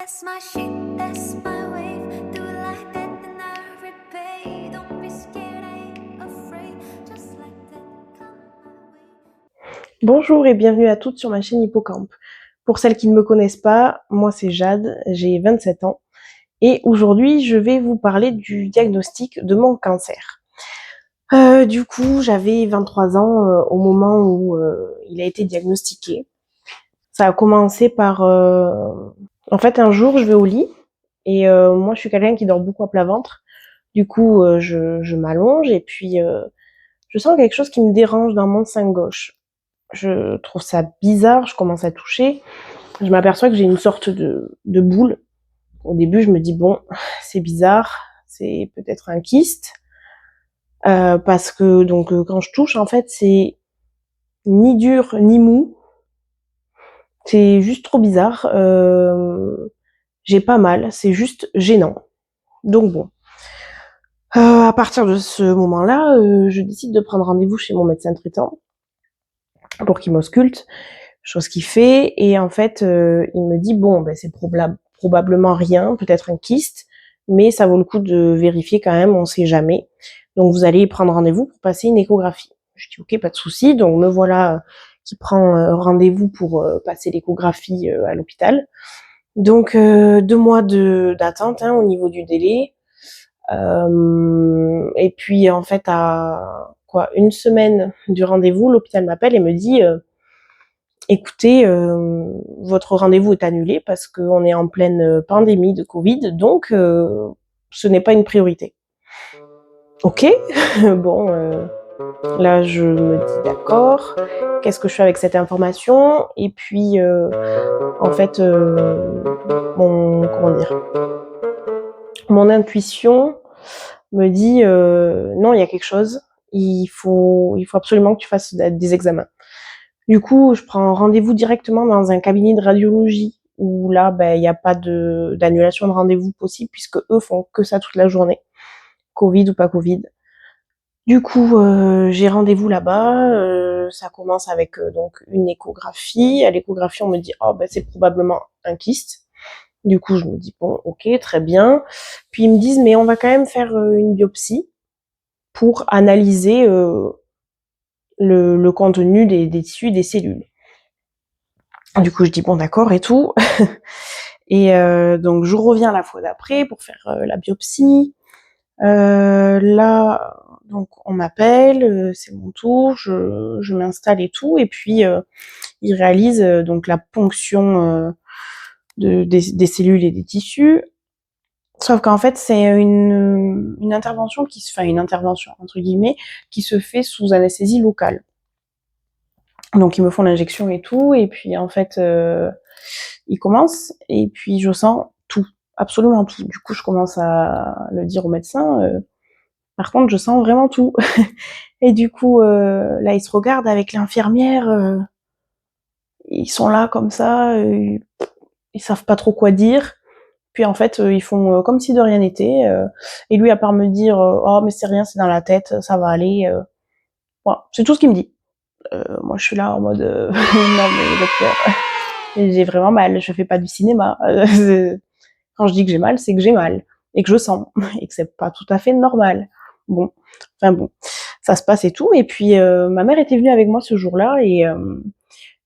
That's my shit, that's my wave. Do it like that, then I repay. Don't be scared, I ain't afraid. Just like that, come my way. Bonjour et bienvenue à toutes sur ma chaîne Hippocampe. Pour celles qui ne me connaissent pas, moi c'est Jade, j'ai 27 ans et aujourd'hui je vais vous parler du diagnostic de mon cancer. Du coup, j'avais 23 ans au moment où il a été diagnostiqué. Ça a commencé par... En fait, un jour, je vais au lit et moi je suis quelqu'un qui dort beaucoup à plat ventre. Du coup, je m'allonge et puis je sens quelque chose qui me dérange dans mon sein gauche. Je trouve ça bizarre, je commence à toucher. Je m'aperçois que j'ai une sorte de boule. Au début, je me dis, bon, c'est bizarre, c'est peut-être un kyste. Parce que donc quand je touche, en fait, c'est ni dur ni mou. C'est juste trop bizarre. J'ai pas mal, c'est juste gênant. Donc bon. À partir de ce moment-là, je décide de prendre rendez-vous chez mon médecin traitant pour qu'il m'ausculte, chose qu'il fait. Et en fait, il me dit, bon, ben, c'est probablement rien, peut-être un kyste, mais ça vaut le coup de vérifier quand même, on sait jamais. Donc vous allez prendre rendez-vous pour passer une échographie. Je dis ok, pas de souci. Donc me voilà qui prend rendez-vous pour passer l'échographie à l'hôpital. Donc 2 mois d'attente au niveau du délai. Et puis en fait à quoi une semaine du rendez-vous, l'hôpital m'appelle et me dit écoutez, votre rendez-vous est annulé parce qu'on est en pleine pandémie de Covid, donc ce n'est pas une priorité. Ok, bon, là je me dis d'accord, qu'est-ce que je fais avec cette information? Et puis, en fait, comment dire, mon intuition me dit non, il y a quelque chose, il faut absolument que tu fasses des examens. Du coup, je prends rendez-vous directement dans un cabinet de radiologie où là, ben, il n'y a pas d'annulation de rendez-vous possible puisque eux font que ça toute la journée, Covid ou pas Covid. Du coup, j'ai rendez-vous là-bas. Ça commence avec donc une échographie. À l'échographie, on me dit oh ben c'est probablement un kyste. Du coup, je me dis bon, ok, très bien. Puis ils me disent mais on va quand même faire une biopsie pour analyser le contenu des tissus, des cellules. Du coup, je dis bon d'accord et tout. Et donc je reviens la fois d'après pour faire la biopsie. Là, donc on m'appelle, c'est mon tour, je m'installe et tout, et puis ils réalisent donc la ponction des cellules et des tissus. Sauf qu'en fait, c'est une intervention une intervention entre guillemets, qui se fait sous anesthésie locale. Donc ils me font l'injection et tout, et puis en fait, ils commencent, et puis je sens tout, absolument tout. Du coup, je commence à le dire au médecin. Par contre, je sens vraiment tout. Et du coup, là, ils se regardent avec l'infirmière. Ils sont là comme ça. Ils savent pas trop quoi dire. Puis en fait, ils font comme si de rien n'était. Et lui, à part me dire, oh mais c'est rien, c'est dans la tête, ça va aller. Voilà, c'est tout ce qu'il me dit. Moi, je suis là en mode, non mais docteur, j'ai vraiment mal. Je fais pas du cinéma. Quand je dis que j'ai mal, c'est que j'ai mal et que je sens et que c'est pas tout à fait normal. Bon, enfin bon, ça se passe et tout. Et puis ma mère était venue avec moi ce jour-là et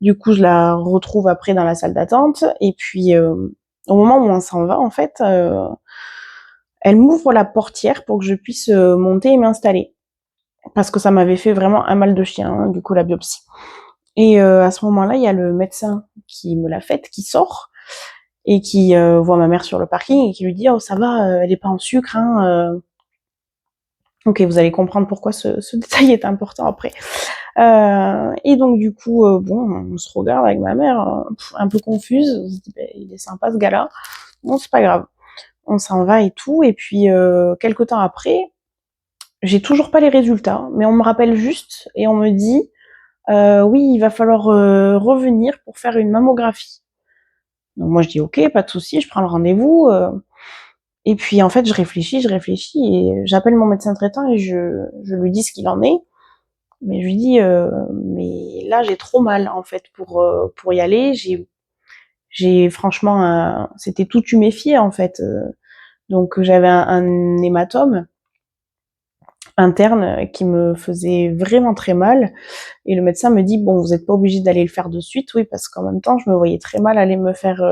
du coup je la retrouve après dans la salle d'attente. Et puis au moment où on s'en va, en fait, elle m'ouvre la portière pour que je puisse monter et m'installer parce que ça m'avait fait vraiment un mal de chien, du coup la biopsie. Et à ce moment-là, il y a le médecin qui me l'a faite qui sort et qui voit ma mère sur le parking et qui lui dit oh ça va, elle est pas en sucre hein. Ok, vous allez comprendre pourquoi ce détail est important après. Et donc du coup bon, on se regarde avec ma mère un peu confuse, on se dit bah, il est sympa ce gars-là. Bon c'est pas grave, on s'en va et tout. Et puis quelque temps après, j'ai toujours pas les résultats, mais on me rappelle juste et on me dit oui il va falloir revenir pour faire une mammographie. Donc moi je dis ok, pas de souci, je prends le rendez-vous. Et puis en fait je réfléchis et j'appelle mon médecin traitant et je lui dis ce qu'il en est. Mais je lui dis mais là j'ai trop mal en fait pour y aller. j'ai franchement, c'était tout tuméfié en fait. Donc j'avais un hématome interne qui me faisait vraiment très mal. Et le médecin me dit, bon, vous n'êtes pas obligé d'aller le faire de suite, oui, parce qu'en même temps, je me voyais très mal aller me faire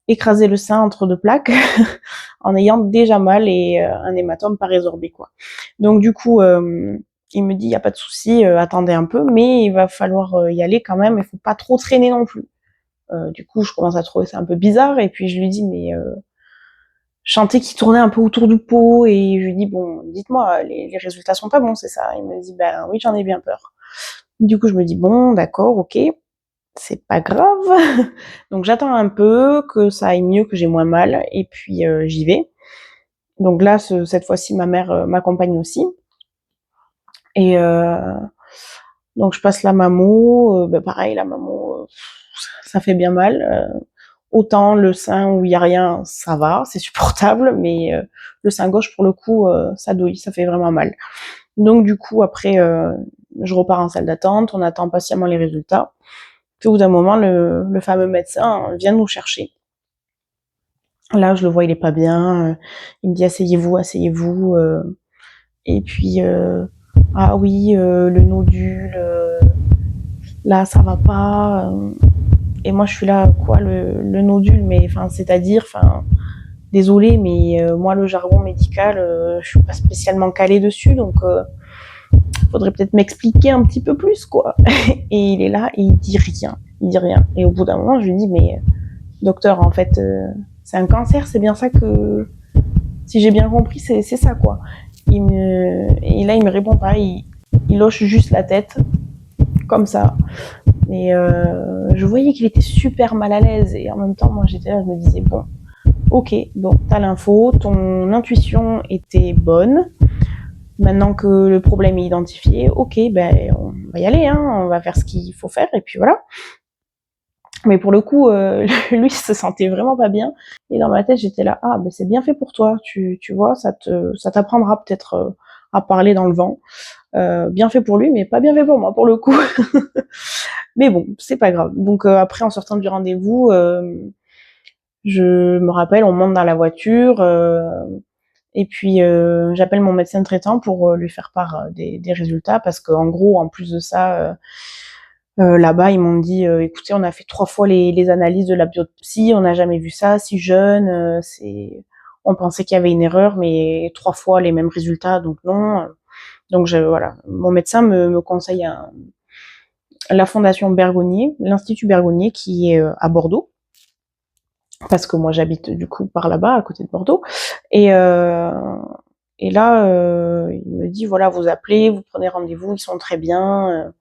écraser le sein entre deux plaques en ayant déjà mal et un hématome pas résorbé, quoi. Donc du coup, il me dit, il n'y a pas de souci, attendez un peu, mais il va falloir y aller quand même, il faut pas trop traîner non plus. Du coup, je commence à trouver ça un peu bizarre, et puis je lui dis, mais je sentais qu'il tournait un peu autour du pot, et je lui dis, bon, dites-moi, les résultats sont pas bons, c'est ça? Il me dit, ben oui, j'en ai bien peur. Du coup, je me dis, bon, d'accord, ok, c'est pas grave. Donc j'attends un peu que ça aille mieux, que j'ai moins mal, et puis j'y vais. Donc là, cette fois-ci, ma mère m'accompagne aussi. Et donc je passe la mammo, ben pareil, la mammo, ça fait bien mal. Autant le sein où il y a rien, ça va, c'est supportable, mais le sein gauche, pour le coup, ça douille, ça fait vraiment mal. Donc du coup, après, je repars en salle d'attente, on attend patiemment les résultats. Puis au bout d'un moment, le fameux médecin vient nous chercher. Là, je le vois, il est pas bien. Il me dit, asseyez-vous, asseyez-vous. Et puis, ah oui, le nodule, là, ça va pas. Et moi, je suis là, quoi, le nodule, mais enfin, c'est-à-dire, enfin, désolé, mais moi, le jargon médical, je suis pas spécialement calée dessus, donc faudrait peut-être m'expliquer un petit peu plus, quoi. Et il est là et il dit rien, il dit rien. Et au bout d'un moment, je lui dis, mais docteur, en fait, c'est un cancer, c'est bien ça que, si j'ai bien compris, c'est ça, quoi. Et là, il me répond pas, il hoche juste la tête, comme ça. Et je voyais qu'il était super mal à l'aise, et en même temps, moi, j'étais là, je me disais, bon, ok, bon, t'as l'info, ton intuition était bonne. Maintenant que le problème est identifié, ok, ben on va y aller, hein, on va faire ce qu'il faut faire, et puis voilà. Mais pour le coup, lui, il se sentait vraiment pas bien. Et dans ma tête, j'étais là, ah, ben c'est bien fait pour toi, tu vois, ça t'apprendra peut-être à parler dans le vent. Bien fait pour lui, mais pas bien fait pour moi, pour le coup. Mais bon, c'est pas grave. Donc après, en sortant du rendez-vous, je me rappelle, on monte dans la voiture, et puis j'appelle mon médecin traitant pour lui faire part des résultats, parce qu'en gros, en plus de ça, là-bas, ils m'ont dit, écoutez, on a fait 3 fois les analyses de la biopsie, on n'a jamais vu ça si jeune, on pensait qu'il y avait une erreur, mais 3 fois les mêmes résultats, donc non. Donc voilà, mon médecin me conseille la fondation Bergonié, l'Institut Bergonié, qui est à Bordeaux, parce que moi j'habite du coup par là-bas, à côté de Bordeaux. Et, euh, et là, il me dit, voilà, vous appelez, vous prenez rendez-vous, ils sont très bien.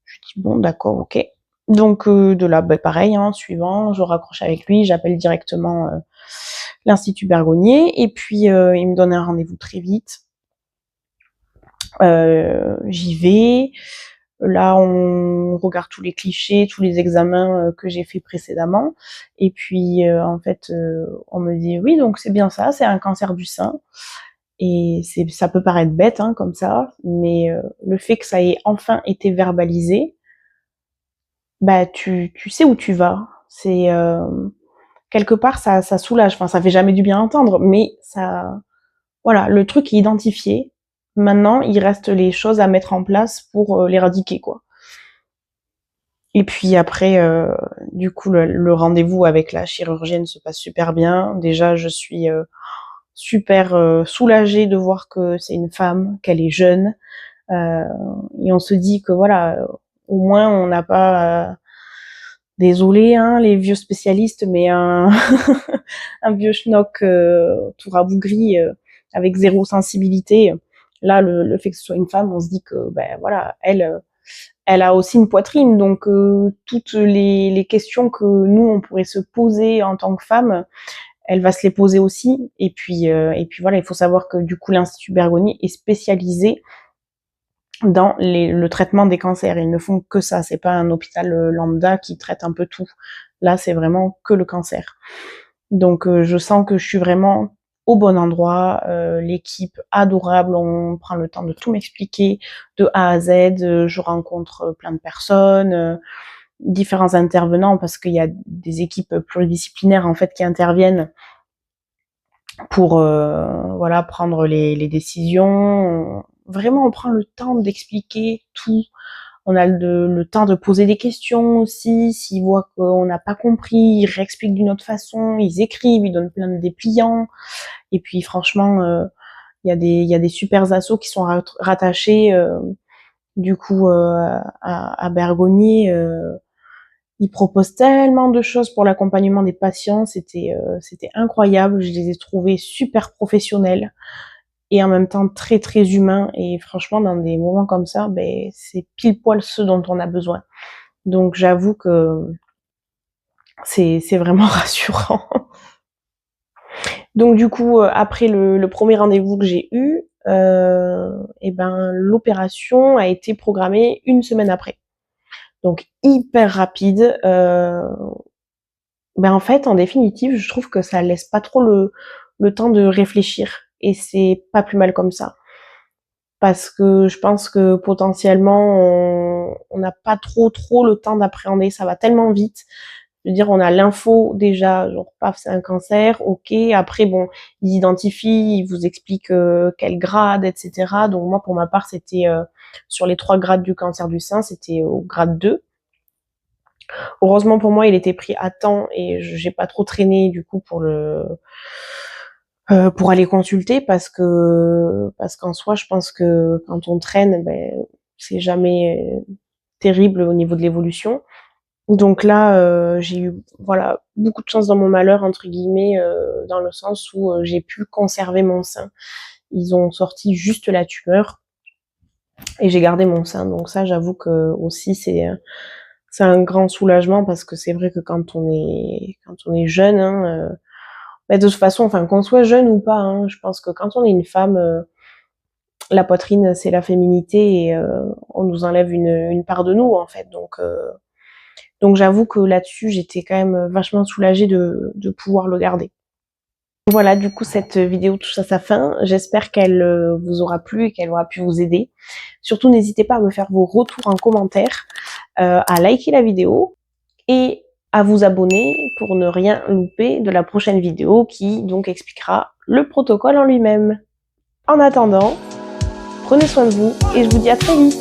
Je dis, bon, d'accord, ok. Donc de là, bah, pareil, hein, suivant, je raccroche avec lui, j'appelle directement l'Institut Bergonié, et puis il me donne un rendez-vous très vite. J'y vais. Là, on regarde tous les clichés, tous les examens que j'ai fait précédemment. Et puis, en fait, on me dit, oui, donc c'est bien ça, c'est un cancer du sein. Et ça peut paraître bête, hein, comme ça, mais le fait que ça ait enfin été verbalisé, bah, tu sais où tu vas. C'est quelque part, ça soulage. Enfin, ça fait jamais du bien à entendre, mais ça, voilà, le truc est identifié. Maintenant, il reste les choses à mettre en place pour l'éradiquer, quoi. Et puis après, du coup, le rendez-vous avec la chirurgienne se passe super bien. Déjà, je suis super soulagée de voir que c'est une femme, qu'elle est jeune. Euh, et on se dit que voilà, au moins on n'a pas, désolé, hein, les vieux spécialistes, mais un, un vieux schnock tout rabougri avec zéro sensibilité. Là, le fait que ce soit une femme, on se dit que ben voilà, elle a aussi une poitrine, donc toutes les questions que nous on pourrait se poser en tant que femme, elle va se les poser aussi. Et puis voilà, il faut savoir que du coup l'Institut Bergonié est spécialisé dans le traitement des cancers. Ils ne font que ça. C'est pas un hôpital lambda qui traite un peu tout. Là, c'est vraiment que le cancer. Donc, je sens que je suis vraiment au bon endroit. L'équipe adorable. On prend le temps de tout m'expliquer de A à Z. Je rencontre plein de personnes. différents intervenants parce qu'il y a des équipes pluridisciplinaires en fait qui interviennent pour voilà prendre les décisions. Vraiment, on prend le temps d'expliquer tout. On a le temps de poser des questions aussi. S'ils voient qu'on n'a pas compris, ils réexpliquent d'une autre façon. Ils écrivent, ils donnent plein de dépliants. Et puis franchement, il y a des super assos qui sont rattachés du coup à Bergonié. Ils proposent tellement de choses pour l'accompagnement des patients, c'était incroyable. Je les ai trouvés super professionnels et en même temps très très humains. Et franchement, dans des moments comme ça, ben c'est pile poil ce dont on a besoin. Donc j'avoue que c'est vraiment rassurant. Donc du coup, après le premier rendez-vous que j'ai eu, et ben l'opération a été programmée 1 semaine après. Donc hyper rapide. Ben en fait, en définitive, je trouve que ça laisse pas trop le temps de réfléchir. Et c'est pas plus mal comme ça. Parce que je pense que potentiellement, on n'a pas trop le temps d'appréhender. Ça va tellement vite. Je veux dire, on a l'info déjà, genre paf, c'est un cancer, ok. Après, bon, ils identifient, ils vous expliquent quel grade, etc. Donc moi, pour ma part, c'était sur les 3 grades du cancer du sein, c'était au grade 2. Heureusement pour moi, il était pris à temps et j'ai pas trop traîné du coup pour aller consulter parce qu'en soi, je pense que quand on traîne, ben c'est jamais terrible au niveau de l'évolution. Donc là, j'ai eu voilà beaucoup de chance dans mon malheur entre guillemets dans le sens où j'ai pu conserver mon sein. Ils ont sorti juste la tumeur et j'ai gardé mon sein. Donc ça, j'avoue que aussi c'est un grand soulagement parce que c'est vrai que quand on est jeune, hein, bah de toute façon, enfin qu'on soit jeune ou pas, hein, je pense que quand on est une femme, la poitrine c'est la féminité et on nous enlève une part de nous en fait. Donc j'avoue que là-dessus j'étais quand même vachement soulagée de pouvoir le garder. Voilà, du coup cette vidéo touche à sa fin. J'espère qu'elle vous aura plu et qu'elle aura pu vous aider. Surtout n'hésitez pas à me faire vos retours en commentaire, à liker la vidéo et à vous abonner pour ne rien louper de la prochaine vidéo qui donc expliquera le protocole en lui-même. En attendant, prenez soin de vous et je vous dis à très vite.